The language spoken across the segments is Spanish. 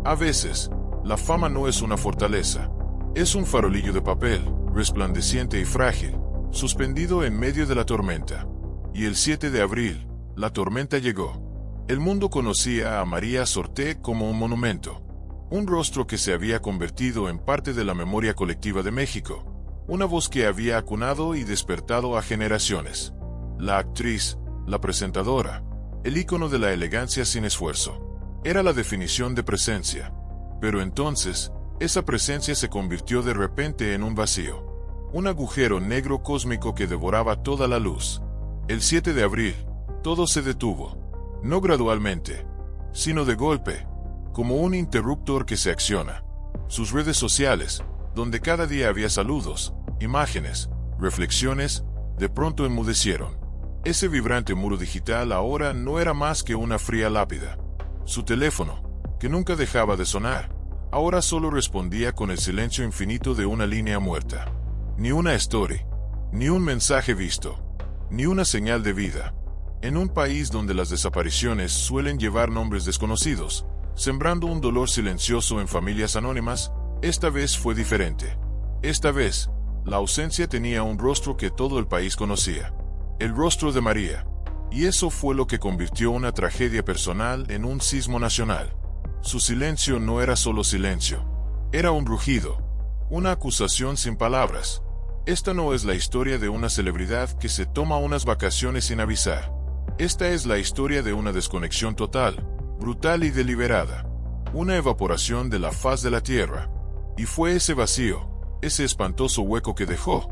A veces, la fama no es una fortaleza. Es un farolillo de papel, resplandeciente y frágil, suspendido en medio de la tormenta. Y el 7 de abril, la tormenta llegó. El mundo conocía a María Sorté como un monumento. Un rostro que se había convertido en parte de la memoria colectiva de México. Una voz que había acunado y despertado a generaciones. La actriz, la presentadora, el ícono de la elegancia sin esfuerzo. Era la definición de presencia. Pero entonces, esa presencia se convirtió de repente en un vacío. Un agujero negro cósmico que devoraba toda la luz. El 7 de abril, todo se detuvo. No gradualmente, sino de golpe, como un interruptor que se acciona. Sus redes sociales, donde cada día había saludos, imágenes, reflexiones, de pronto enmudecieron. Ese vibrante muro digital ahora no era más que una fría lápida. Su teléfono, que nunca dejaba de sonar, ahora solo respondía con el silencio infinito de una línea muerta. Ni una story, ni un mensaje visto, ni una señal de vida. En un país donde las desapariciones suelen llevar nombres desconocidos, sembrando un dolor silencioso en familias anónimas, esta vez fue diferente. Esta vez, la ausencia tenía un rostro que todo el país conocía. El rostro de María. Y eso fue lo que convirtió una tragedia personal en un sismo nacional. Su silencio no era solo silencio. Era un rugido. Una acusación sin palabras. Esta no es la historia de una celebridad que se toma unas vacaciones sin avisar. Esta es la historia de una desconexión total, brutal y deliberada. Una evaporación de la faz de la tierra. Y fue ese vacío, ese espantoso hueco que dejó,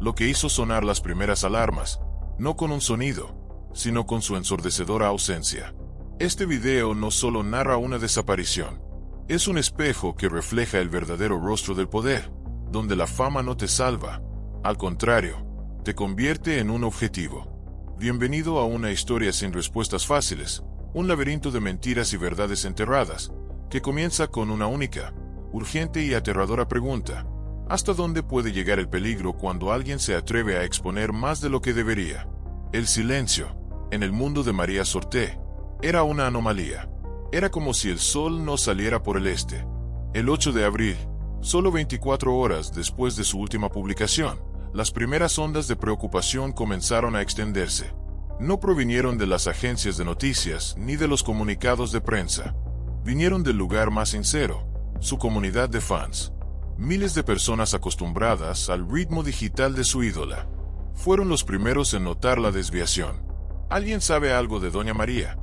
lo que hizo sonar las primeras alarmas, no con un sonido, sino con su ensordecedora ausencia. Este video no solo narra una desaparición, es un espejo que refleja el verdadero rostro del poder, donde la fama no te salva, al contrario, te convierte en un objetivo. Bienvenido a una historia sin respuestas fáciles, un laberinto de mentiras y verdades enterradas, que comienza con una única, urgente y aterradora pregunta: ¿hasta dónde puede llegar el peligro cuando alguien se atreve a exponer más de lo que debería? El silencio, en el mundo de María Sorté, era una anomalía. Era como si el sol no saliera por el este. El 8 de abril, solo 24 horas después de su última publicación, las primeras ondas de preocupación comenzaron a extenderse. No provinieron de las agencias de noticias ni de los comunicados de prensa. Vinieron del lugar más sincero, su comunidad de fans. Miles de personas acostumbradas al ritmo digital de su ídola. Fueron los primeros en notar la desviación. ¿Alguien sabe algo de Doña María?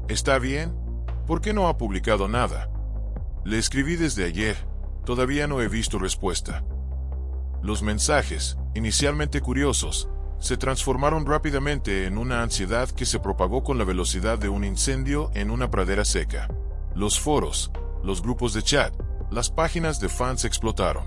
¿Está bien? ¿Por qué no ha publicado nada? Le escribí desde ayer, todavía no he visto respuesta. Los mensajes, inicialmente curiosos, se transformaron rápidamente en una ansiedad que se propagó con la velocidad de un incendio en una pradera seca. Los foros, los grupos de chat, las páginas de fans explotaron.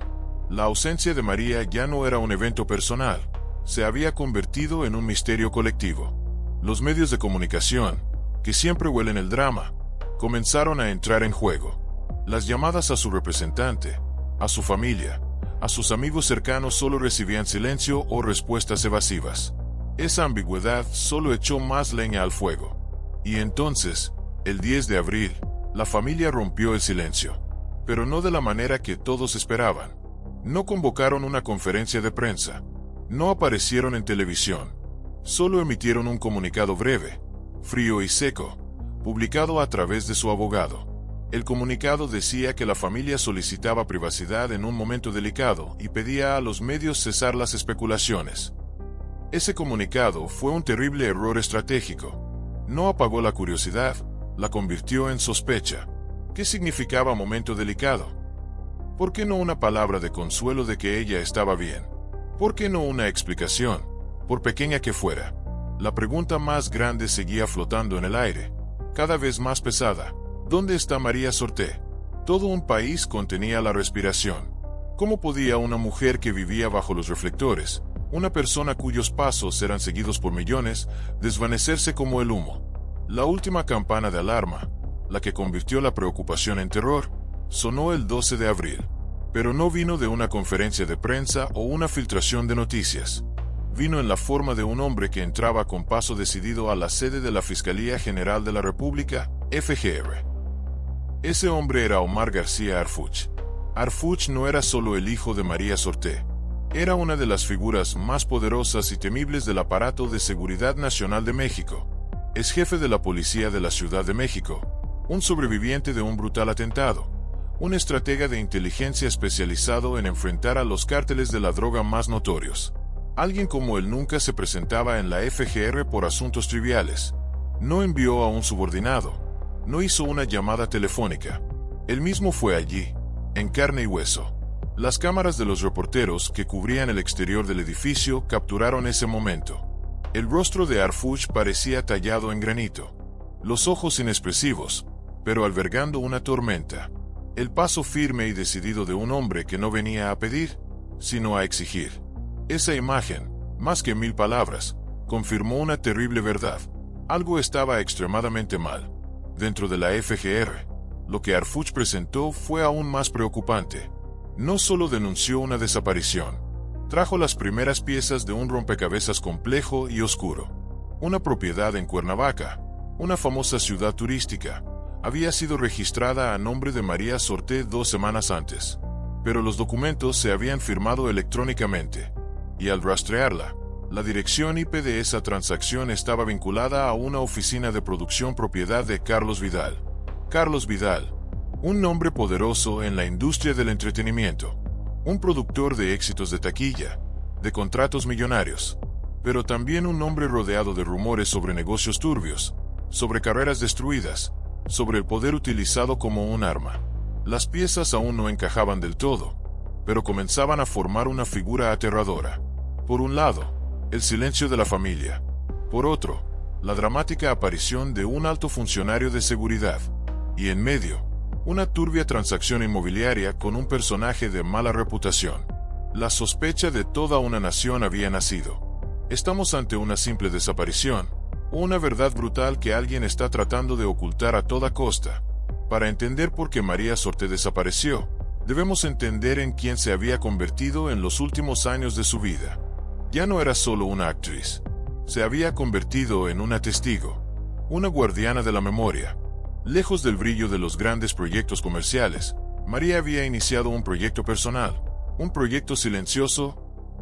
La ausencia de María ya no era un evento personal, se había convertido en un misterio colectivo. Los medios de comunicación, que siempre huelen el drama, comenzaron a entrar en juego. Las llamadas a su representante, a su familia, a sus amigos cercanos solo recibían silencio o respuestas evasivas. Esa ambigüedad solo echó más leña al fuego. Y entonces, el 10 de abril, la familia rompió el silencio. Pero no de la manera que todos esperaban. No convocaron una conferencia de prensa. No aparecieron en televisión. Solo emitieron un comunicado breve, frío y seco, publicado a través de su abogado. El comunicado decía que la familia solicitaba privacidad en un momento delicado y pedía a los medios cesar las especulaciones. Ese comunicado fue un terrible error estratégico. No apagó la curiosidad, la convirtió en sospecha. ¿Qué significaba momento delicado? ¿Por qué no una palabra de consuelo de que ella estaba bien? ¿Por qué no una explicación, por pequeña que fuera? La pregunta más grande seguía flotando en el aire, cada vez más pesada. ¿Dónde está María Sorté? Todo un país contenía la respiración. ¿Cómo podía una mujer que vivía bajo los reflectores, una persona cuyos pasos eran seguidos por millones, desvanecerse como el humo? La última campana de alarma, la que convirtió la preocupación en terror, sonó el 12 de abril. Pero no vino de una conferencia de prensa o una filtración de noticias. Vino en la forma de un hombre que entraba con paso decidido a la sede de la Fiscalía General de la República, FGR. Ese hombre era Omar García Harfuch. Harfuch no era solo el hijo de María Sorté. Era una de las figuras más poderosas y temibles del aparato de seguridad nacional de México. Es jefe de la policía de la Ciudad de México, un sobreviviente de un brutal atentado, un estratega de inteligencia especializado en enfrentar a los cárteles de la droga más notorios. Alguien como él nunca se presentaba en la FGR por asuntos triviales. No envió a un subordinado. No hizo una llamada telefónica. Él mismo fue allí, en carne y hueso. Las cámaras de los reporteros que cubrían el exterior del edificio capturaron ese momento. El rostro de Harfuch parecía tallado en granito. Los ojos inexpresivos, pero albergando una tormenta. El paso firme y decidido de un hombre que no venía a pedir, sino a exigir. Esa imagen, más que 1000 palabras, confirmó una terrible verdad. Algo estaba extremadamente mal. Dentro de la FGR, lo que Harfuch presentó fue aún más preocupante. No solo denunció una desaparición, trajo las primeras piezas de un rompecabezas complejo y oscuro. Una propiedad en Cuernavaca, una famosa ciudad turística, había sido registrada a nombre de María Sorté 2 semanas antes. Pero los documentos se habían firmado electrónicamente, y al rastrearla, la dirección IP de esa transacción estaba vinculada a una oficina de producción propiedad de Carlos Vidal. Carlos Vidal, un nombre poderoso en la industria del entretenimiento, un productor de éxitos de taquilla, de contratos millonarios, pero también un hombre rodeado de rumores sobre negocios turbios, sobre carreras destruidas, sobre el poder utilizado como un arma. Las piezas aún no encajaban del todo, pero comenzaban a formar una figura aterradora. Por un lado, el silencio de la familia. Por otro, la dramática aparición de un alto funcionario de seguridad. Y en medio, una turbia transacción inmobiliaria con un personaje de mala reputación. La sospecha de toda una nación había nacido. ¿Estamos ante una simple desaparición, o una verdad brutal que alguien está tratando de ocultar a toda costa? Para entender por qué María Sorté desapareció, debemos entender en quién se había convertido en los últimos años de su vida. Ya no era solo una actriz. Se había convertido en una testigo, una guardiana de la memoria. Lejos del brillo de los grandes proyectos comerciales, María había iniciado un proyecto personal, un proyecto silencioso,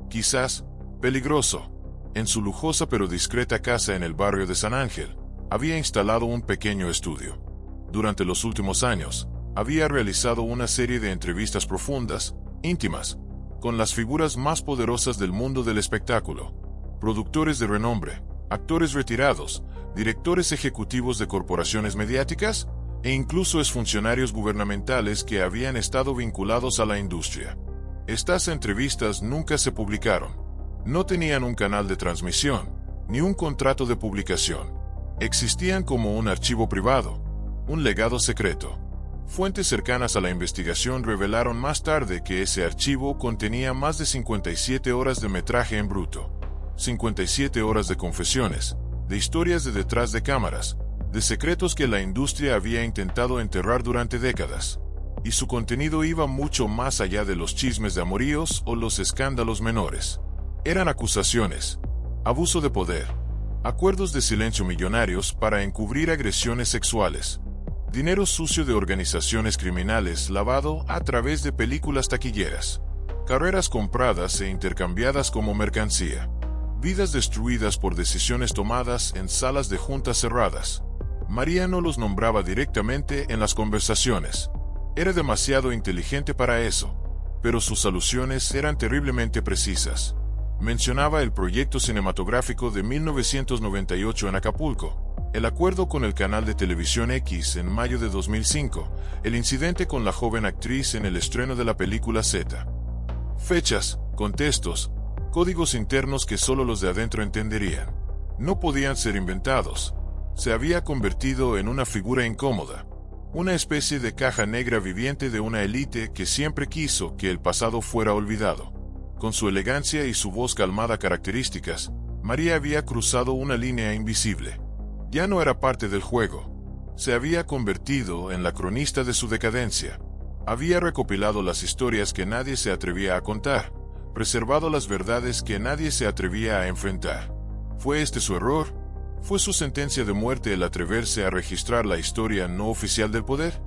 quizás peligroso. En su lujosa pero discreta casa en el barrio de San Ángel, había instalado un pequeño estudio. Durante los últimos años, había realizado una serie de entrevistas profundas, íntimas, con las figuras más poderosas del mundo del espectáculo, productores de renombre, actores retirados, directores ejecutivos de corporaciones mediáticas, e incluso exfuncionarios gubernamentales que habían estado vinculados a la industria. Estas entrevistas nunca se publicaron. No tenían un canal de transmisión, ni un contrato de publicación. Existían como un archivo privado, un legado secreto. Fuentes cercanas a la investigación revelaron más tarde que ese archivo contenía más de 57 horas de metraje en bruto, 57 horas de confesiones, de historias de detrás de cámaras, de secretos que la industria había intentado enterrar durante décadas. Y su contenido iba mucho más allá de los chismes de amoríos o los escándalos menores. Eran acusaciones, abuso de poder, acuerdos de silencio millonarios para encubrir agresiones sexuales, dinero sucio de organizaciones criminales lavado a través de películas taquilleras, carreras compradas e intercambiadas como mercancía, vidas destruidas por decisiones tomadas en salas de juntas cerradas. María no los nombraba directamente en las conversaciones. Era demasiado inteligente para eso, pero sus alusiones eran terriblemente precisas. Mencionaba el proyecto cinematográfico de 1998 en Acapulco, el acuerdo con el canal de televisión X en mayo de 2005, el incidente con la joven actriz en el estreno de la película Z. Fechas, contextos, códigos internos que solo los de adentro entenderían. No podían ser inventados. Se había convertido en una figura incómoda, una especie de caja negra viviente de una élite que siempre quiso que el pasado fuera olvidado. Con su elegancia y su voz calmada características, María había cruzado una línea invisible. Ya no era parte del juego. Se había convertido en la cronista de su decadencia. Había recopilado las historias que nadie se atrevía a contar, preservado las verdades que nadie se atrevía a enfrentar. ¿Fue este su error? ¿Fue su sentencia de muerte el atreverse a registrar la historia no oficial del poder?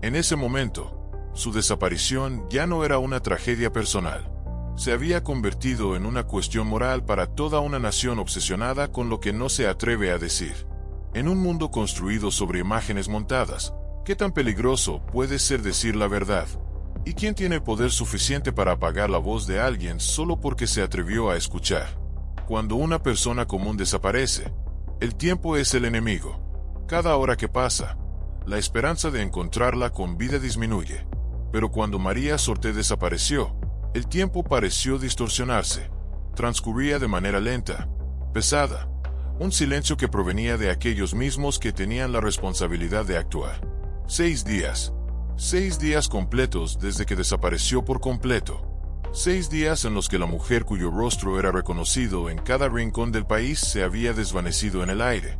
En ese momento, su desaparición ya no era una tragedia personal. Se había convertido en una cuestión moral para toda una nación obsesionada con lo que no se atreve a decir. En un mundo construido sobre imágenes montadas, ¿qué tan peligroso puede ser decir la verdad? ¿Y quién tiene poder suficiente para apagar la voz de alguien solo porque se atrevió a escuchar? Cuando una persona común desaparece, el tiempo es el enemigo. Cada hora que pasa, la esperanza de encontrarla con vida disminuye. Pero cuando María Sorté desapareció, el tiempo pareció distorsionarse. Transcurría de manera lenta, pesada, un silencio que provenía de aquellos mismos que tenían la responsabilidad de actuar. 6 días. 6 días completos desde que desapareció por completo. 6 días en los que la mujer cuyo rostro era reconocido en cada rincón del país se había desvanecido en el aire,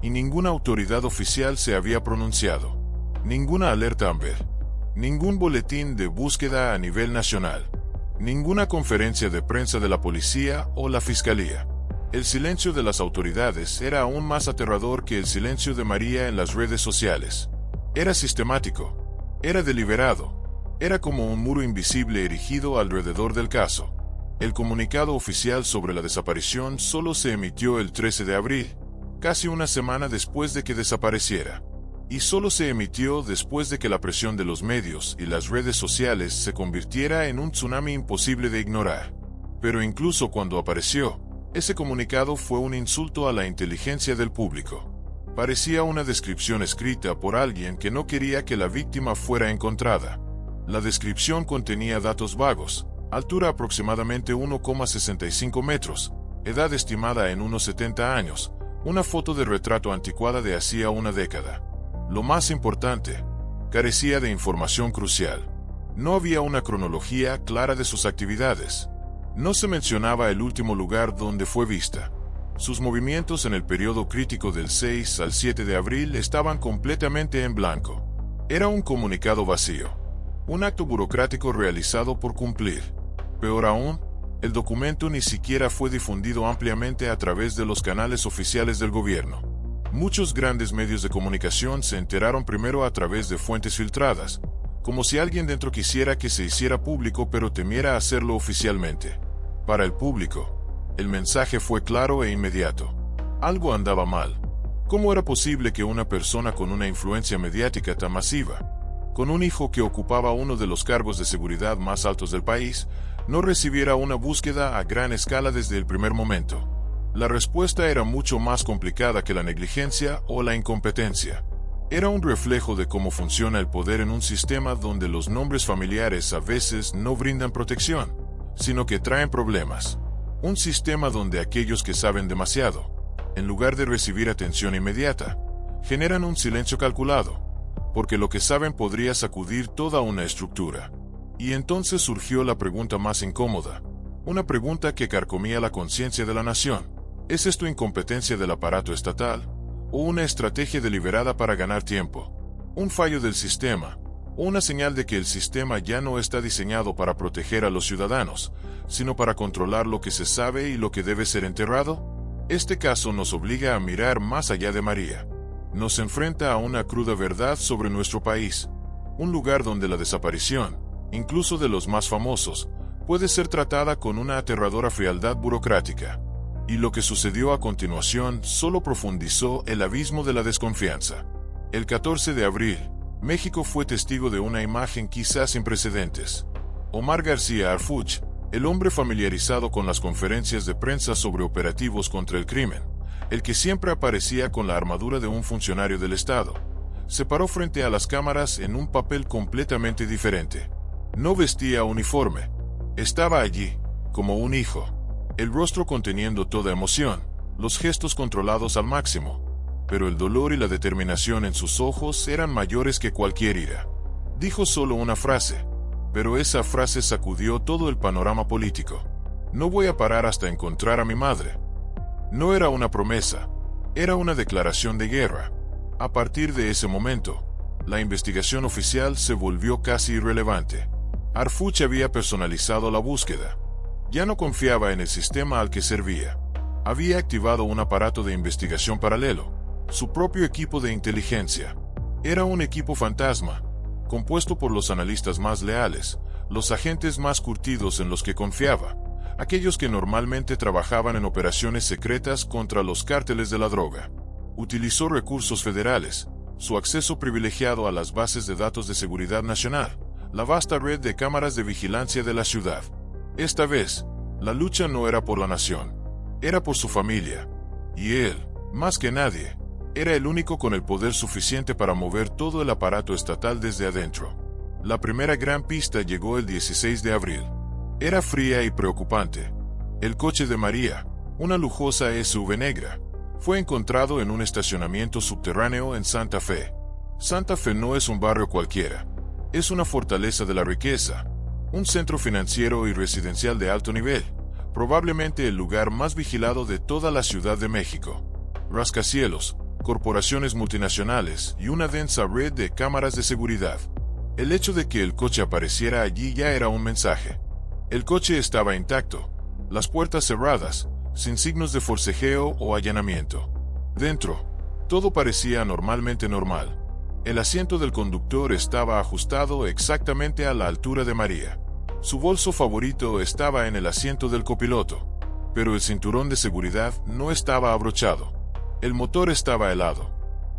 y ninguna autoridad oficial se había pronunciado. Ninguna alerta Amber. Ningún boletín de búsqueda a nivel nacional. Ninguna conferencia de prensa de la policía o la fiscalía. El silencio de las autoridades era aún más aterrador que el silencio de María en las redes sociales. Era sistemático. Era deliberado. Era como un muro invisible erigido alrededor del caso. El comunicado oficial sobre la desaparición solo se emitió el 13 de abril, casi una semana después de que desapareciera. Y solo se emitió después de que la presión de los medios y las redes sociales se convirtiera en un tsunami imposible de ignorar. Pero incluso cuando apareció, ese comunicado fue un insulto a la inteligencia del público. Parecía una descripción escrita por alguien que no quería que la víctima fuera encontrada. La descripción contenía datos vagos: altura aproximadamente 1,65 metros, edad estimada en unos 70 años, una foto de retrato anticuada de hacía una década. Lo más importante, carecía de información crucial. No había una cronología clara de sus actividades. No se mencionaba el último lugar donde fue vista. Sus movimientos en el periodo crítico del 6 al 7 de abril estaban completamente en blanco. Era un comunicado vacío. Un acto burocrático realizado por cumplir. Peor aún, el documento ni siquiera fue difundido ampliamente a través de los canales oficiales del gobierno. Muchos grandes medios de comunicación se enteraron primero a través de fuentes filtradas, como si alguien dentro quisiera que se hiciera público pero temiera hacerlo oficialmente. Para el público, el mensaje fue claro e inmediato. Algo andaba mal. ¿Cómo era posible que una persona con una influencia mediática tan masiva, con un hijo que ocupaba uno de los cargos de seguridad más altos del país, no recibiera una búsqueda a gran escala desde el primer momento? La respuesta era mucho más complicada que la negligencia o la incompetencia. Era un reflejo de cómo funciona el poder en un sistema donde los nombres familiares a veces no brindan protección, sino que traen problemas. Un sistema donde aquellos que saben demasiado, en lugar de recibir atención inmediata, generan un silencio calculado, porque lo que saben podría sacudir toda una estructura. Y entonces surgió la pregunta más incómoda, una pregunta que carcomía la conciencia de la nación. ¿Es esto incompetencia del aparato estatal, o una estrategia deliberada para ganar tiempo? ¿Un fallo del sistema, o una señal de que el sistema ya no está diseñado para proteger a los ciudadanos, sino para controlar lo que se sabe y lo que debe ser enterrado? Este caso nos obliga a mirar más allá de María. Nos enfrenta a una cruda verdad sobre nuestro país, un lugar donde la desaparición, incluso de los más famosos, puede ser tratada con una aterradora frialdad burocrática. Y lo que sucedió a continuación solo profundizó el abismo de la desconfianza. El 14 de abril, México fue testigo de una imagen quizás sin precedentes. Omar García Harfuch, el hombre familiarizado con las conferencias de prensa sobre operativos contra el crimen, el que siempre aparecía con la armadura de un funcionario del Estado, se paró frente a las cámaras en un papel completamente diferente. No vestía uniforme. Estaba allí, como un hijo. El rostro conteniendo toda emoción, los gestos controlados al máximo, pero el dolor y la determinación en sus ojos eran mayores que cualquier ira. Dijo solo una frase, pero esa frase sacudió todo el panorama político. No voy a parar hasta encontrar a mi madre. No era una promesa, era una declaración de guerra. A partir de ese momento, la investigación oficial se volvió casi irrelevante. Harfuch había personalizado la búsqueda. Ya no confiaba en el sistema al que servía. Había activado un aparato de investigación paralelo, su propio equipo de inteligencia. Era un equipo fantasma, compuesto por los analistas más leales, los agentes más curtidos en los que confiaba, aquellos que normalmente trabajaban en operaciones secretas contra los cárteles de la droga. Utilizó recursos federales, su acceso privilegiado a las bases de datos de seguridad nacional, la vasta red de cámaras de vigilancia de la ciudad. Esta vez, la lucha no era por la nación, era por su familia. Y él, más que nadie, era el único con el poder suficiente para mover todo el aparato estatal desde adentro. La primera gran pista llegó el 16 de abril. Era fría y preocupante. El coche de María, una lujosa SUV negra, fue encontrado en un estacionamiento subterráneo en Santa Fe. Santa Fe no es un barrio cualquiera. Es una fortaleza de la riqueza, un centro financiero y residencial de alto nivel, probablemente el lugar más vigilado de toda la Ciudad de México. Rascacielos, corporaciones multinacionales y una densa red de cámaras de seguridad. El hecho de que el coche apareciera allí ya era un mensaje. El coche estaba intacto, las puertas cerradas, sin signos de forcejeo o allanamiento. Dentro, todo parecía anormalmente normal. El asiento del conductor estaba ajustado exactamente a la altura de María. Su bolso favorito estaba en el asiento del copiloto, pero el cinturón de seguridad no estaba abrochado. El motor estaba helado.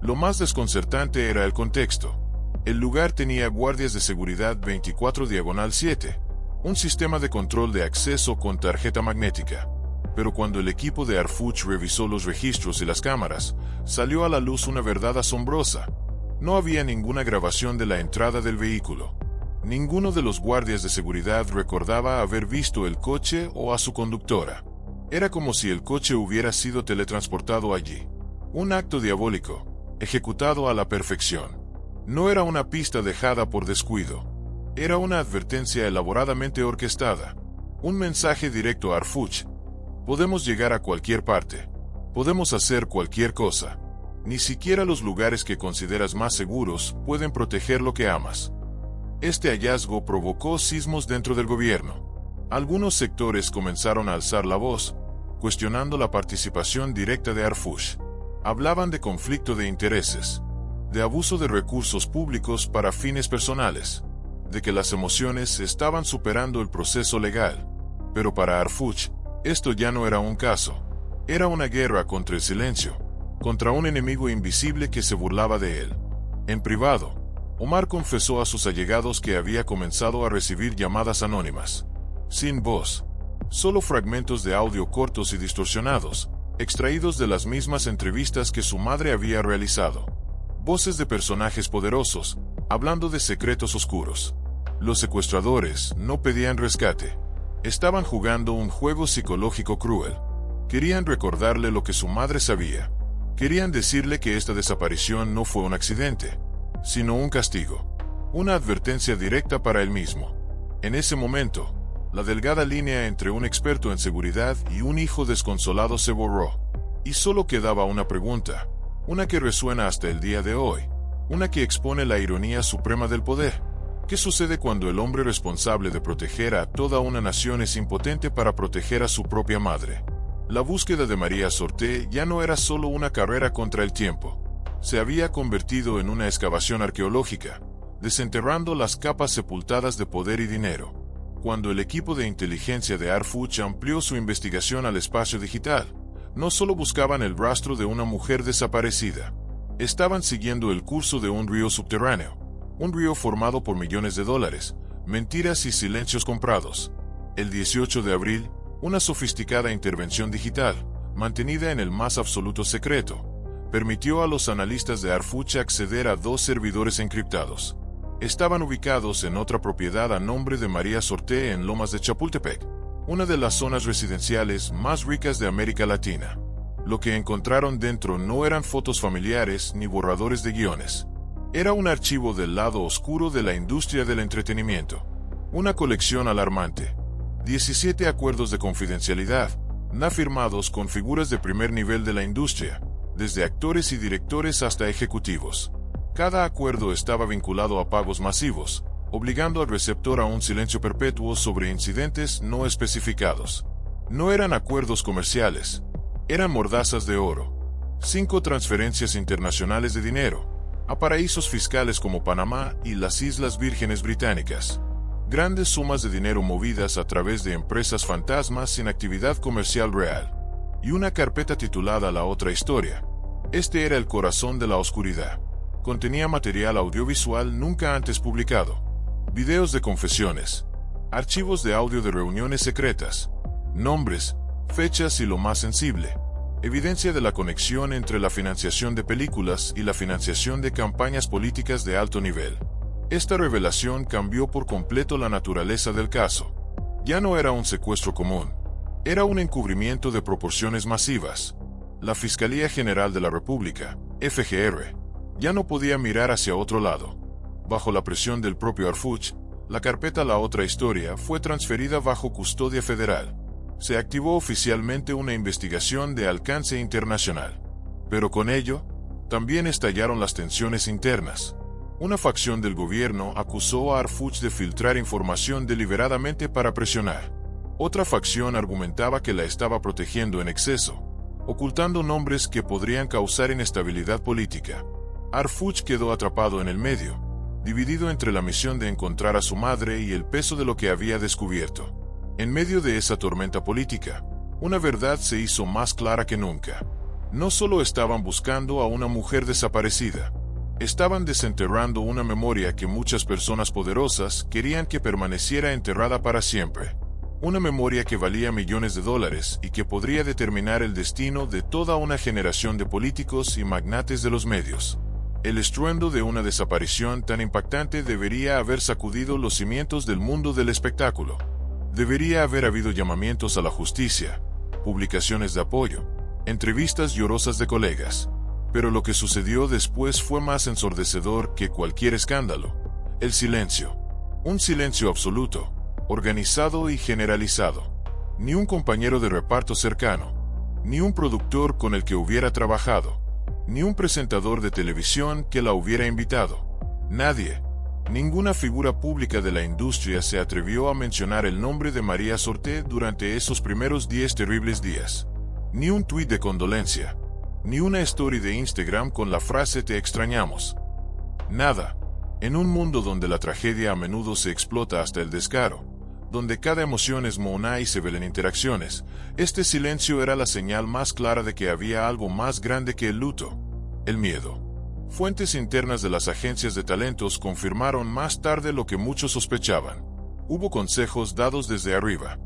Lo más desconcertante era el contexto. El lugar tenía guardias de seguridad 24/7, un sistema de control de acceso con tarjeta magnética. Pero cuando el equipo de Arfuch revisó los registros y las cámaras, salió a la luz una verdad asombrosa. No había ninguna grabación de la entrada del vehículo. Ninguno de los guardias de seguridad recordaba haber visto el coche o a su conductora. Era como si el coche hubiera sido teletransportado allí. Un acto diabólico, ejecutado a la perfección. No era una pista dejada por descuido. Era una advertencia elaboradamente orquestada. Un mensaje directo a Arfuch. Podemos llegar a cualquier parte. Podemos hacer cualquier cosa. Ni siquiera los lugares que consideras más seguros pueden proteger lo que amas. Este hallazgo provocó sismos dentro del gobierno. Algunos sectores comenzaron a alzar la voz, cuestionando la participación directa de Arfuch. Hablaban de conflicto de intereses, de abuso de recursos públicos para fines personales, de que las emociones estaban superando el proceso legal. Pero para Arfuch, esto ya no era un caso. Era una guerra contra el silencio, contra un enemigo invisible que se burlaba de él. En privado, Omar confesó a sus allegados que había comenzado a recibir llamadas anónimas, sin voz, solo fragmentos de audio cortos y distorsionados, extraídos de las mismas entrevistas que su madre había realizado. Voces de personajes poderosos, hablando de secretos oscuros. Los secuestradores no pedían rescate. Estaban jugando un juego psicológico cruel. Querían recordarle lo que su madre sabía. Querían decirle que esta desaparición no fue un accidente, sino un castigo. Una advertencia directa para él mismo. En ese momento, la delgada línea entre un experto en seguridad y un hijo desconsolado se borró. Y solo quedaba una pregunta, una que resuena hasta el día de hoy, una que expone la ironía suprema del poder. ¿Qué sucede cuando el hombre responsable de proteger a toda una nación es impotente para proteger a su propia madre? La búsqueda de María Sorté ya no era solo una carrera contra el tiempo. Se había convertido en una excavación arqueológica, desenterrando las capas sepultadas de poder y dinero. Cuando el equipo de inteligencia de Arfuch amplió su investigación al espacio digital, no solo buscaban el rastro de una mujer desaparecida. Estaban siguiendo el curso de un río subterráneo, un río formado por millones de dólares, mentiras y silencios comprados. El 18 de abril, una sofisticada intervención digital, mantenida en el más absoluto secreto, permitió a los analistas de Arfuch acceder a 2 servidores encriptados. Estaban ubicados en otra propiedad a nombre de María Sorté en Lomas de Chapultepec, una de las zonas residenciales más ricas de América Latina. Lo que encontraron dentro no eran fotos familiares ni borradores de guiones. Era un archivo del lado oscuro de la industria del entretenimiento. Una colección alarmante. 17 acuerdos de confidencialidad, no firmados con figuras de primer nivel de la industria, desde actores y directores hasta ejecutivos. Cada acuerdo estaba vinculado a pagos masivos, obligando al receptor a un silencio perpetuo sobre incidentes no especificados. No eran acuerdos comerciales, eran mordazas de oro. 5 transferencias internacionales de dinero, a paraísos fiscales como Panamá y las Islas Vírgenes Británicas. Grandes sumas de dinero movidas a través de empresas fantasmas sin actividad comercial real. Y una carpeta titulada La Otra Historia. Este era el corazón de la oscuridad. Contenía material audiovisual nunca antes publicado. Videos de confesiones. Archivos de audio de reuniones secretas. Nombres, fechas y lo más sensible. Evidencia de la conexión entre la financiación de películas y la financiación de campañas políticas de alto nivel. Esta revelación cambió por completo la naturaleza del caso. Ya no era un secuestro común. Era un encubrimiento de proporciones masivas. La Fiscalía General de la República, FGR, ya no podía mirar hacia otro lado. Bajo la presión del propio Arfuch, la carpeta La Otra Historia fue transferida bajo custodia federal. Se activó oficialmente una investigación de alcance internacional. Pero con ello, también estallaron las tensiones internas. Una facción del gobierno acusó a Arfuch de filtrar información deliberadamente para presionar. Otra facción argumentaba que la estaba protegiendo en exceso, ocultando nombres que podrían causar inestabilidad política. Arfuch quedó atrapado en el medio, dividido entre la misión de encontrar a su madre y el peso de lo que había descubierto. En medio de esa tormenta política, una verdad se hizo más clara que nunca. No solo estaban buscando a una mujer desaparecida, estaban desenterrando una memoria que muchas personas poderosas querían que permaneciera enterrada para siempre. Una memoria que valía millones de dólares y que podría determinar el destino de toda una generación de políticos y magnates de los medios. El estruendo de una desaparición tan impactante debería haber sacudido los cimientos del mundo del espectáculo. Debería haber habido llamamientos a la justicia, publicaciones de apoyo, entrevistas llorosas de colegas. Pero lo que sucedió después fue más ensordecedor que cualquier escándalo. El silencio. Un silencio absoluto, organizado y generalizado. Ni un compañero de reparto cercano, ni un productor con el que hubiera trabajado, ni un presentador de televisión que la hubiera invitado. Nadie, ninguna figura pública de la industria se atrevió a mencionar el nombre de María Sorté durante esos primeros 10 terribles días. Ni un tuit de condolencia. Ni una story de Instagram con la frase "te extrañamos". Nada. En un mundo donde la tragedia a menudo se explota hasta el descaro, donde cada emoción es moná y se ven interacciones, este silencio era la señal más clara de que había algo más grande que el luto: el miedo. Fuentes internas de las agencias de talentos confirmaron más tarde lo que muchos sospechaban. Hubo consejos dados desde arriba.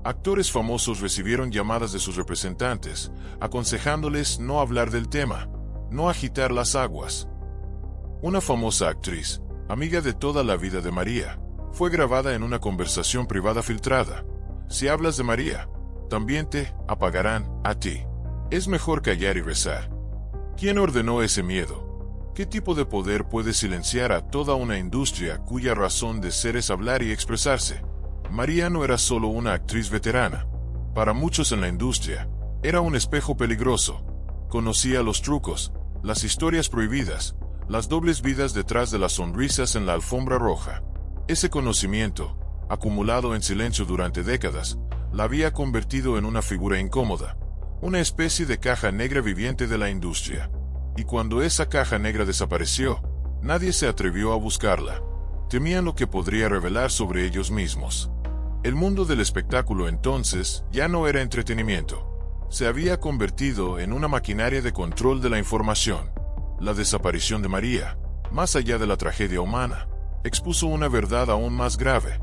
Actores famosos recibieron llamadas de sus representantes, aconsejándoles no hablar del tema, no agitar las aguas. Una famosa actriz, amiga de toda la vida de María, fue grabada en una conversación privada filtrada. Si hablas de María, también te apagarán a ti. Es mejor callar y rezar. ¿Quién ordenó ese miedo? ¿Qué tipo de poder puede silenciar a toda una industria cuya razón de ser es hablar y expresarse? María no era solo una actriz veterana. Para muchos en la industria, era un espejo peligroso. Conocía los trucos, las historias prohibidas, las dobles vidas detrás de las sonrisas en la alfombra roja. Ese conocimiento, acumulado en silencio durante décadas, la había convertido en una figura incómoda, una especie de caja negra viviente de la industria. Y cuando esa caja negra desapareció, nadie se atrevió a buscarla. Temían lo que podría revelar sobre ellos mismos. El mundo del espectáculo entonces ya no era entretenimiento. Se había convertido en una maquinaria de control de la información. La desaparición de María, más allá de la tragedia humana, expuso una verdad aún más grave.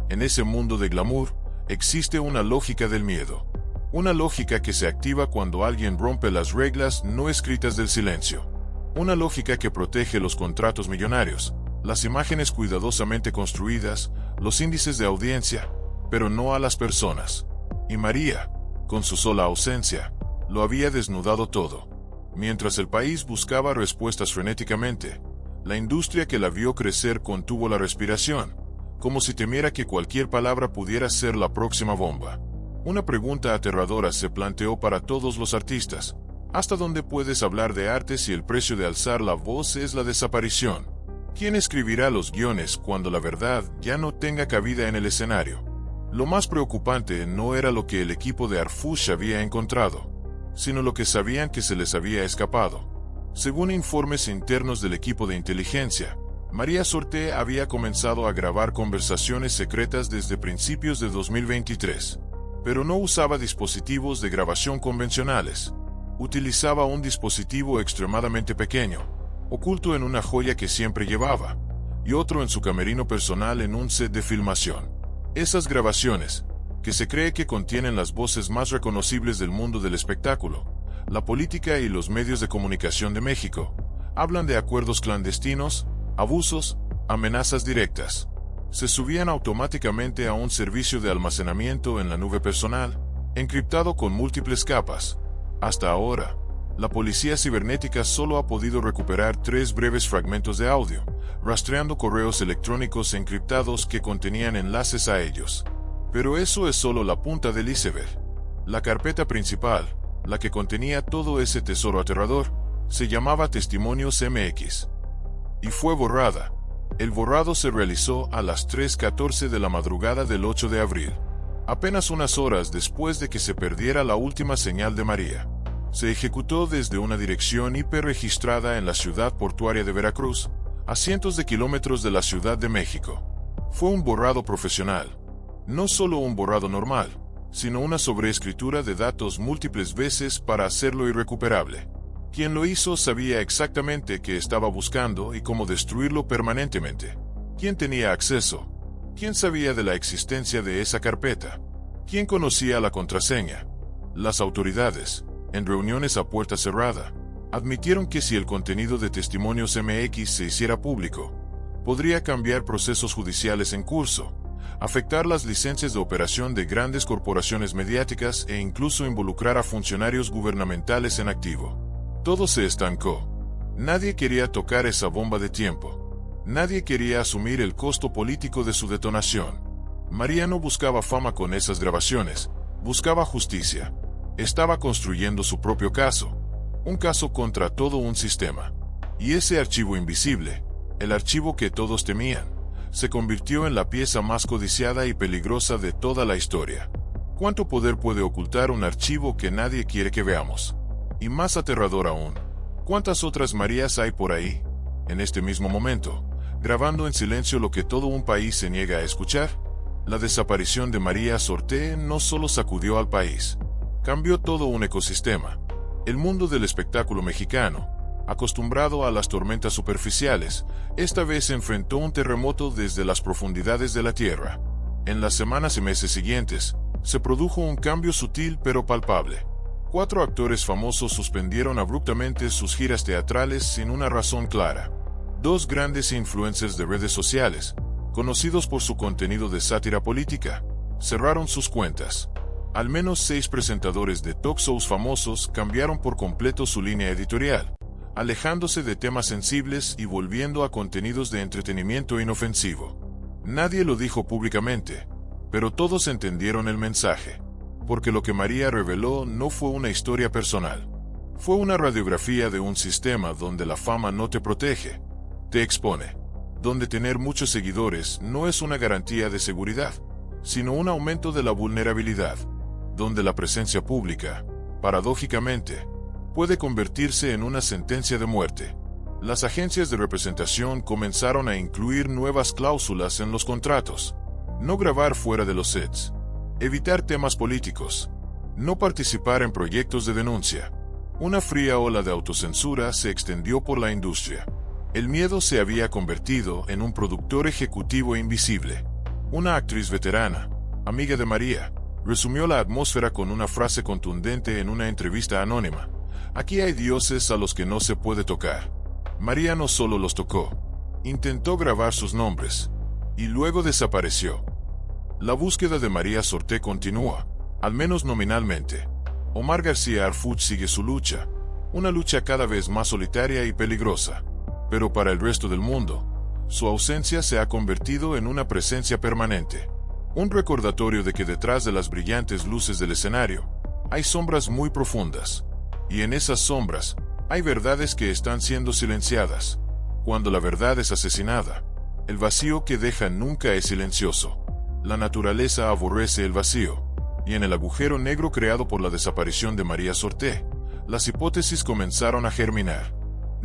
En ese mundo de glamour, existe una lógica del miedo. Una lógica que se activa cuando alguien rompe las reglas no escritas del silencio. Una lógica que protege los contratos millonarios, las imágenes cuidadosamente construidas, los índices de audiencia, pero no a las personas. Y María, con su sola ausencia, lo había desnudado todo. Mientras el país buscaba respuestas frenéticamente, la industria que la vio crecer contuvo la respiración, como si temiera que cualquier palabra pudiera ser la próxima bomba. Una pregunta aterradora se planteó para todos los artistas: ¿hasta dónde puedes hablar de arte si el precio de alzar la voz es la desaparición? ¿Quién escribirá los guiones cuando la verdad ya no tenga cabida en el escenario? Lo más preocupante no era lo que el equipo de Arfuch había encontrado, sino lo que sabían que se les había escapado. Según informes internos del equipo de inteligencia, María Sorté había comenzado a grabar conversaciones secretas desde principios de 2023, pero no usaba dispositivos de grabación convencionales. Utilizaba un dispositivo extremadamente pequeño, oculto en una joya que siempre llevaba, y otro en su camerino personal en un set de filmación. Esas grabaciones, que se cree que contienen las voces más reconocibles del mundo del espectáculo, la política y los medios de comunicación de México, hablan de acuerdos clandestinos, abusos, amenazas directas. Se subían automáticamente a un servicio de almacenamiento en la nube personal, encriptado con múltiples capas. Hasta ahora, la policía cibernética solo ha podido recuperar 3 breves fragmentos de audio, rastreando correos electrónicos encriptados que contenían enlaces a ellos. Pero eso es solo la punta del iceberg. La carpeta principal, la que contenía todo ese tesoro aterrador, se llamaba Testimonios MX. Y fue borrada. El borrado se realizó a las 3:14 de la madrugada del 8 de abril. Apenas unas horas después de que se perdiera la última señal de María. Se ejecutó desde una dirección IP registrada en la ciudad portuaria de Veracruz, a cientos de kilómetros de la Ciudad de México. Fue un borrado profesional. No solo un borrado normal, sino una sobreescritura de datos múltiples veces para hacerlo irrecuperable. Quien lo hizo sabía exactamente qué estaba buscando y cómo destruirlo permanentemente. ¿Quién tenía acceso? ¿Quién sabía de la existencia de esa carpeta? ¿Quién conocía la contraseña? Las autoridades, en reuniones a puerta cerrada, admitieron que si el contenido de Testimonios MX se hiciera público, podría cambiar procesos judiciales en curso, afectar las licencias de operación de grandes corporaciones mediáticas e incluso involucrar a funcionarios gubernamentales en activo. Todo se estancó. Nadie quería tocar esa bomba de tiempo. Nadie quería asumir el costo político de su detonación. María no buscaba fama con esas grabaciones, buscaba justicia. Estaba construyendo su propio caso, un caso contra todo un sistema. Y ese archivo invisible, el archivo que todos temían, se convirtió en la pieza más codiciada y peligrosa de toda la historia. ¿Cuánto poder puede ocultar un archivo que nadie quiere que veamos? Y más aterrador aún, ¿cuántas otras Marías hay por ahí, en este mismo momento, grabando en silencio lo que todo un país se niega a escuchar? La desaparición de María Sorté no solo sacudió al país, cambió todo un ecosistema. El mundo del espectáculo mexicano, acostumbrado a las tormentas superficiales, esta vez enfrentó un terremoto desde las profundidades de la tierra. En las semanas y meses siguientes, se produjo un cambio sutil pero palpable. 4 actores famosos suspendieron abruptamente sus giras teatrales sin una razón clara. 2 grandes influencers de redes sociales, conocidos por su contenido de sátira política, cerraron sus cuentas. Al menos 6 presentadores de talk shows famosos cambiaron por completo su línea editorial, alejándose de temas sensibles y volviendo a contenidos de entretenimiento inofensivo. Nadie lo dijo públicamente, pero todos entendieron el mensaje. Porque lo que María reveló no fue una historia personal. Fue una radiografía de un sistema donde la fama no te protege, te expone. Donde tener muchos seguidores no es una garantía de seguridad, sino un aumento de la vulnerabilidad. Donde la presencia pública, paradójicamente, puede convertirse en una sentencia de muerte. Las agencias de representación comenzaron a incluir nuevas cláusulas en los contratos. No grabar fuera de los sets. Evitar temas políticos. No participar en proyectos de denuncia. Una fría ola de autocensura se extendió por la industria. El miedo se había convertido en un productor ejecutivo invisible. Una actriz veterana, amiga de María, resumió la atmósfera con una frase contundente en una entrevista anónima. Aquí hay dioses a los que no se puede tocar. María no solo los tocó, intentó grabar sus nombres, y luego desapareció. La búsqueda de María Sorté continúa, al menos nominalmente. Omar García Harfuch sigue su lucha, una lucha cada vez más solitaria y peligrosa. Pero para el resto del mundo, su ausencia se ha convertido en una presencia permanente. Un recordatorio de que detrás de las brillantes luces del escenario, hay sombras muy profundas. Y en esas sombras, hay verdades que están siendo silenciadas. Cuando la verdad es asesinada, el vacío que deja nunca es silencioso. La naturaleza aborrece el vacío, y en el agujero negro creado por la desaparición de María Sorté, las hipótesis comenzaron a germinar.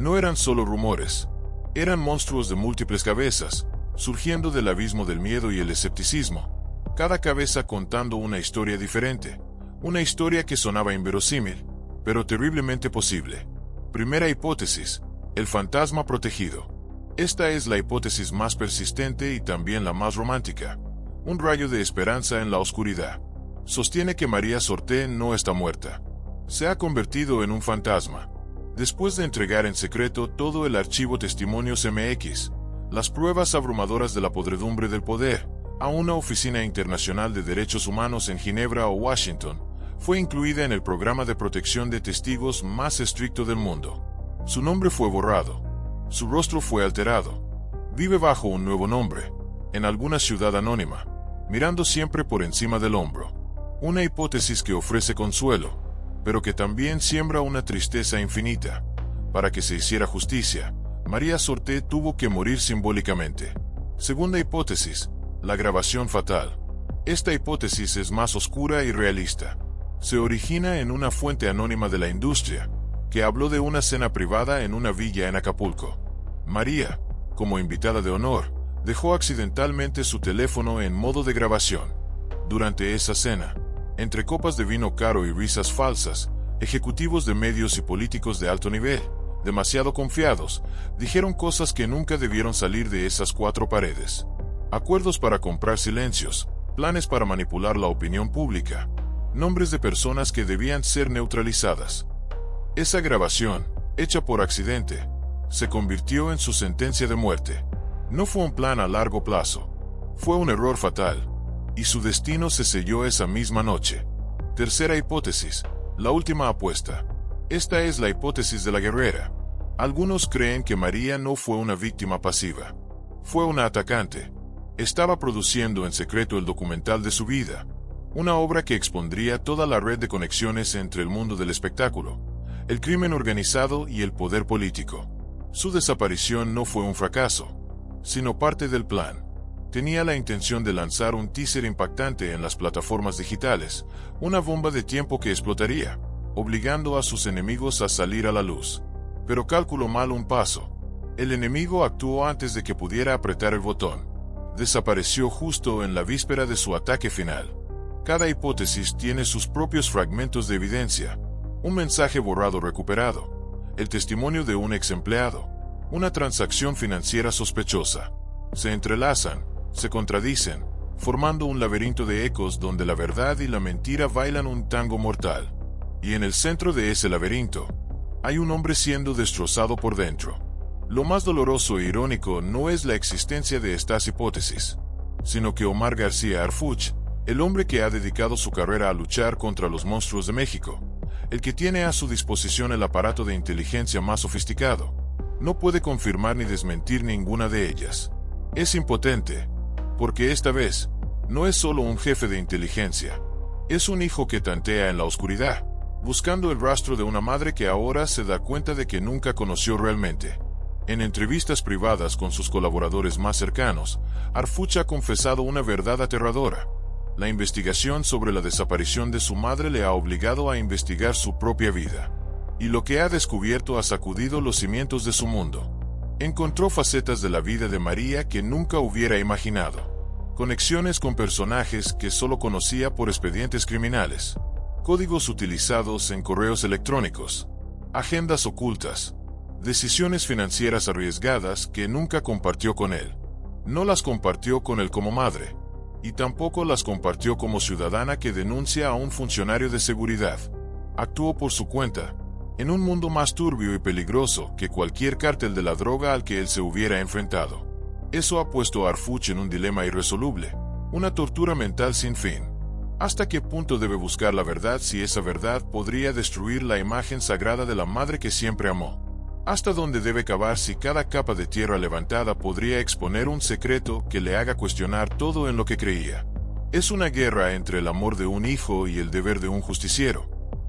No eran solo rumores. Eran monstruos de múltiples cabezas, surgiendo del abismo del miedo y el escepticismo, cada cabeza contando una historia diferente, una historia que sonaba inverosímil, pero terriblemente posible. Primera hipótesis: el fantasma protegido. Esta es la hipótesis más persistente y también la más romántica. Un rayo de esperanza en la oscuridad. Sostiene que María Sorté no está muerta. Se ha convertido en un fantasma. Después de entregar en secreto todo el archivo Testimonios MX, las pruebas abrumadoras de la podredumbre del poder, a una oficina internacional de derechos humanos en Ginebra o Washington, fue incluida en el programa de protección de testigos más estricto del mundo. Su nombre fue borrado. Su rostro fue alterado. Vive bajo un nuevo nombre, en alguna ciudad anónima, mirando siempre por encima del hombro. Una hipótesis que ofrece consuelo, pero que también siembra una tristeza infinita. Para que se hiciera justicia, María Sorté tuvo que morir simbólicamente. Segunda hipótesis: la grabación fatal. Esta hipótesis es más oscura y realista. Se origina en una fuente anónima de la industria, que habló de una cena privada en una villa en Acapulco. María, como invitada de honor, dejó accidentalmente su teléfono en modo de grabación. Durante esa cena, entre copas de vino caro y risas falsas, ejecutivos de medios y políticos de alto nivel, demasiado confiados, dijeron cosas que nunca debieron salir de esas cuatro paredes. Acuerdos para comprar silencios, planes para manipular la opinión pública, nombres de personas que debían ser neutralizadas. Esa grabación, hecha por accidente, se convirtió en su sentencia de muerte. No fue un plan a largo plazo. Fue un error fatal. Y su destino se selló esa misma noche. Tercera hipótesis: la última apuesta. Esta es la hipótesis de la guerrera. Algunos creen que María no fue una víctima pasiva. Fue una atacante. Estaba produciendo en secreto el documental de su vida, una obra que expondría toda la red de conexiones entre el mundo del espectáculo, el crimen organizado y el poder político. Su desaparición no fue un fracaso, sino parte del plan. Tenía la intención de lanzar un teaser impactante en las plataformas digitales, una bomba de tiempo que explotaría, obligando a sus enemigos a salir a la luz. Pero calculó mal un paso. El enemigo actuó antes de que pudiera apretar el botón. Desapareció justo en la víspera de su ataque final. Cada hipótesis tiene sus propios fragmentos de evidencia. Un mensaje borrado recuperado, el testimonio de un ex empleado, una transacción financiera sospechosa. Se entrelazan, se contradicen, formando un laberinto de ecos donde la verdad y la mentira bailan un tango mortal. Y en el centro de ese laberinto, hay un hombre siendo destrozado por dentro. Lo más doloroso e irónico no es la existencia de estas hipótesis, sino que Omar García Harfuch, el hombre que ha dedicado su carrera a luchar contra los monstruos de México, el que tiene a su disposición el aparato de inteligencia más sofisticado, no puede confirmar ni desmentir ninguna de ellas. Es impotente, porque esta vez, no es solo un jefe de inteligencia, es un hijo que tantea en la oscuridad, buscando el rastro de una madre que ahora se da cuenta de que nunca conoció realmente. En entrevistas privadas con sus colaboradores más cercanos, Harfuch ha confesado una verdad aterradora. La investigación sobre la desaparición de su madre le ha obligado a investigar su propia vida. Y lo que ha descubierto ha sacudido los cimientos de su mundo. Encontró facetas de la vida de María que nunca hubiera imaginado. Conexiones con personajes que solo conocía por expedientes criminales. Códigos utilizados en correos electrónicos. Agendas ocultas. Decisiones financieras arriesgadas que nunca compartió con él. No las compartió con él como madre. Y tampoco las compartió como ciudadana que denuncia a un funcionario de seguridad. Actuó por su cuenta, en un mundo más turbio y peligroso que cualquier cártel de la droga al que él se hubiera enfrentado. Eso ha puesto a Harfuch en un dilema irresoluble, una tortura mental sin fin. ¿Hasta qué punto debe buscar la verdad si esa verdad podría destruir la imagen sagrada de la madre que siempre amó? ¿Hasta dónde debe cavar si cada capa de tierra levantada podría exponer un secreto que le haga cuestionar todo en lo que creía? Es una guerra entre el amor de un hijo y el deber de un justiciero,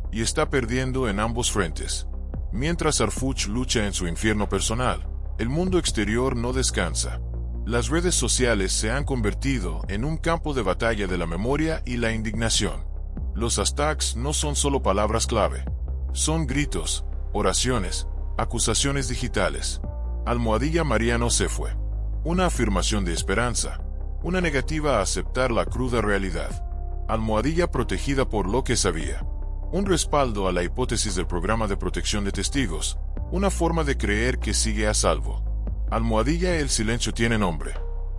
y está perdiendo en ambos frentes. Mientras Harfuch lucha en su infierno personal, el mundo exterior no descansa. Las redes sociales se han convertido en un campo de batalla de la memoria y la indignación. Los hashtags no son solo palabras clave, son gritos, oraciones, Acusaciones digitales. Almohadilla María no se fue. Una afirmación de esperanza. Una negativa a aceptar la cruda realidad. Almohadilla protegida por lo que sabía. Un respaldo a la hipótesis del programa de protección de testigos. Una forma de creer que sigue a salvo. Almohadilla, el silencio tiene nombre.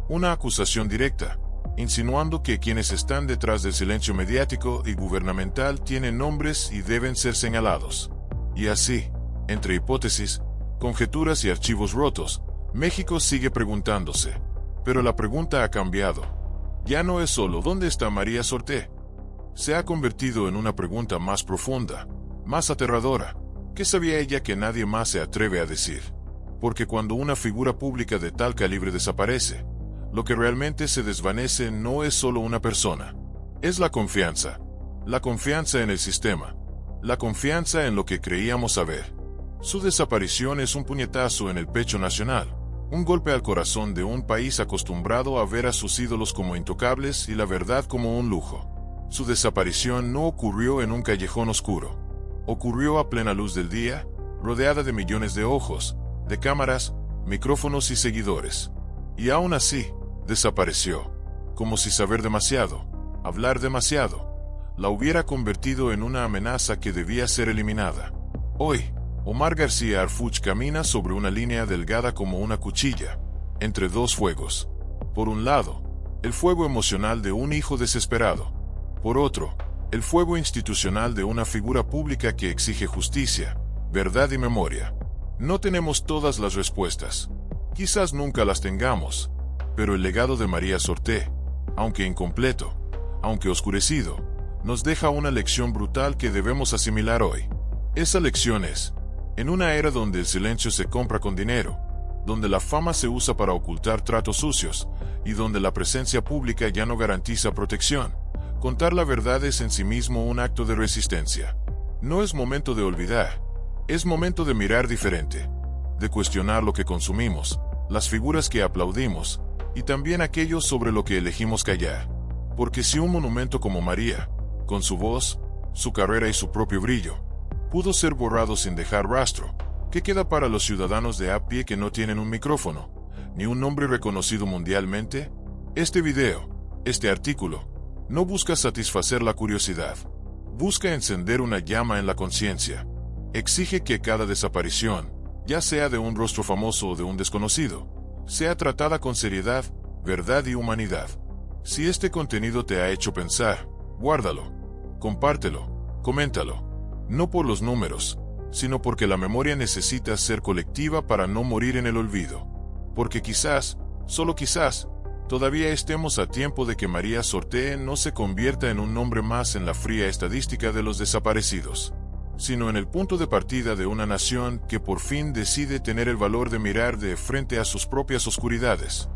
Una acusación directa, insinuando que quienes están detrás del silencio mediático y gubernamental tienen nombres y deben ser señalados. Y así, entre hipótesis, conjeturas y archivos rotos, México sigue preguntándose. Pero la pregunta ha cambiado. Ya no es solo ¿dónde está María Sorté? Se ha convertido en una pregunta más profunda, más aterradora. ¿Qué sabía ella que nadie más se atreve a decir? Porque cuando una figura pública de tal calibre desaparece, lo que realmente se desvanece no es solo una persona. Es la confianza. La confianza en el sistema. La confianza en lo que creíamos saber. Su desaparición es un puñetazo en el pecho nacional. Un golpe al corazón de un país acostumbrado a ver a sus ídolos como intocables y la verdad como un lujo. Su desaparición no ocurrió en un callejón oscuro. Ocurrió a plena luz del día, rodeada de millones de ojos, de cámaras, micrófonos y seguidores. Y aún así, desapareció. Como si saber demasiado, hablar demasiado, la hubiera convertido en una amenaza que debía ser eliminada. Hoy, Omar García Harfuch camina sobre una línea delgada como una cuchilla, entre dos fuegos. Por un lado, el fuego emocional de un hijo desesperado. Por otro, el fuego institucional de una figura pública que exige justicia, verdad y memoria. No tenemos todas las respuestas. Quizás nunca las tengamos. Pero el legado de María Sorté, aunque incompleto, aunque oscurecido, nos deja una lección brutal que debemos asimilar hoy. Esa lección es: en una era donde el silencio se compra con dinero, donde la fama se usa para ocultar tratos sucios, y donde la presencia pública ya no garantiza protección, contar la verdad es en sí mismo un acto de resistencia. No es momento de olvidar, es momento de mirar diferente, de cuestionar lo que consumimos, las figuras que aplaudimos, y también aquello sobre lo que elegimos callar. Porque si un monumento como María, con su voz, su carrera y su propio brillo, pudo ser borrado sin dejar rastro, ¿qué queda para los ciudadanos de a pie que no tienen un micrófono, ni un nombre reconocido mundialmente? Este video, este artículo, no busca satisfacer la curiosidad. Busca encender una llama en la conciencia. Exige que cada desaparición, ya sea de un rostro famoso o de un desconocido, sea tratada con seriedad, verdad y humanidad. Si este contenido te ha hecho pensar, guárdalo, compártelo, coméntalo. No por los números, sino porque la memoria necesita ser colectiva para no morir en el olvido. Porque quizás, solo quizás, todavía estemos a tiempo de que María Sorté no se convierta en un nombre más en la fría estadística de los desaparecidos, sino en el punto de partida de una nación que por fin decide tener el valor de mirar de frente a sus propias oscuridades.